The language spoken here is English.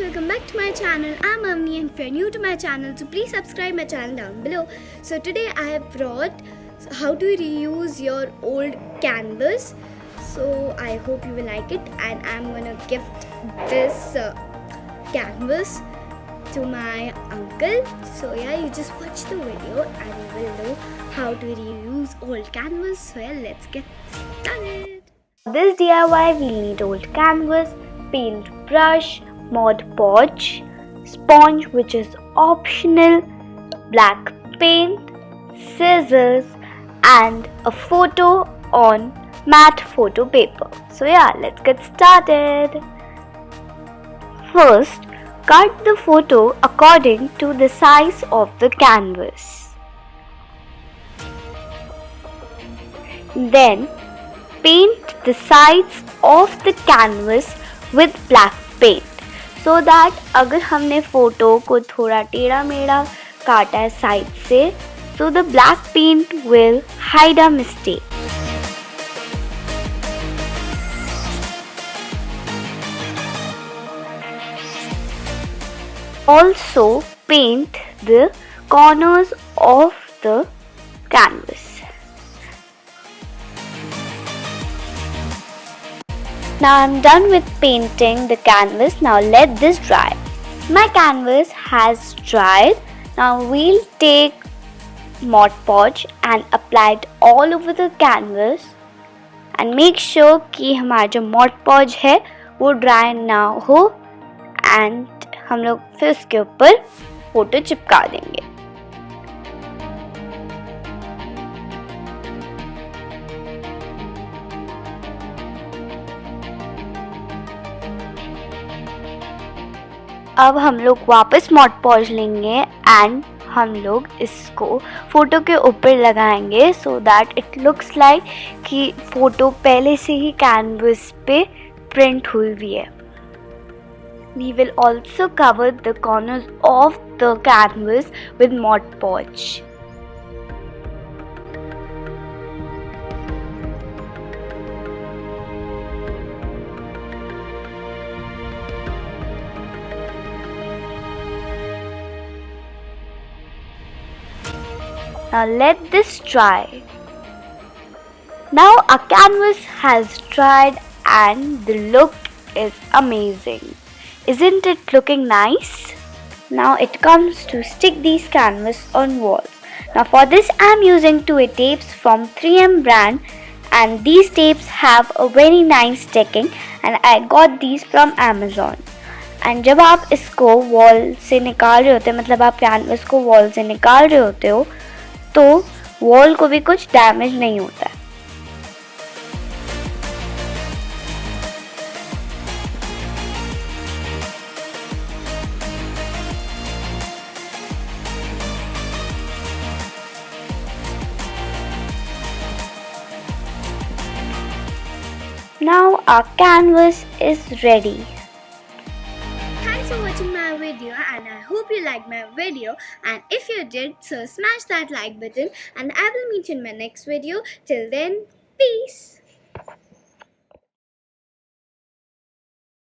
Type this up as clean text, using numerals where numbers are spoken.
welcome back to my channel. I'm Avni, and if you're new to my channel, so please subscribe my channel down below. So today I have brought how to reuse your old canvas. So I hope you will like it, and I'm gonna gift this canvas to my uncle. So yeah, you just watch the video and you will know how to reuse old canvas. So yeah, let's get started. For this DIY we'll need old canvas, paint brush, Mod Podge, sponge which is optional, black paint, scissors and a photo on matte photo paper. So yeah, let's get started. First, cut the photo according to the size of the canvas. Then, paint the sides of the canvas with black paint so that अगर हमने photo को थोड़ा टेढ़ा मेढ़ा काटा है side से, so the black paint will hide a mistake. Also paint the corners of the canvas. Now I'm done with painting the canvas. Now let this dry. My canvas has dried. Now we'll take Mod Podge and apply it all over the canvas and make sure कि हमारा जो Mod Podge है वो dry ना हो, and हम लोग फिर उसके ऊपर फोटो चिपका देंगे. अब हम लोग वापस Mod Podge लेंगे एंड हम लोग इसको फोटो के ऊपर लगाएंगे so that it looks like कि फोटो पहले से ही कैनवस पे प्रिंट हुई हुई है. We will also cover the corners of the canvas with Mod Podge. Now let this dry. Now our canvas has dried and the look is amazing. Isn't it looking nice? Now it comes to stick these canvas on walls. Now for this I am using 2A tapes from 3M brand, and these tapes have a very nice sticking and I got these from Amazon. And जब आप इसको wall से निकाल रहे होते हैं, मतलब आप कैनवस को वॉल से निकाल रहे होते हो, तो वॉल को भी कुछ डैमेज नहीं होता है. Now our canvas is ready. Thanks for watching my video, and I hope you liked my video, and if you did, so smash that like button, and I will meet you in my next video. Till then, peace.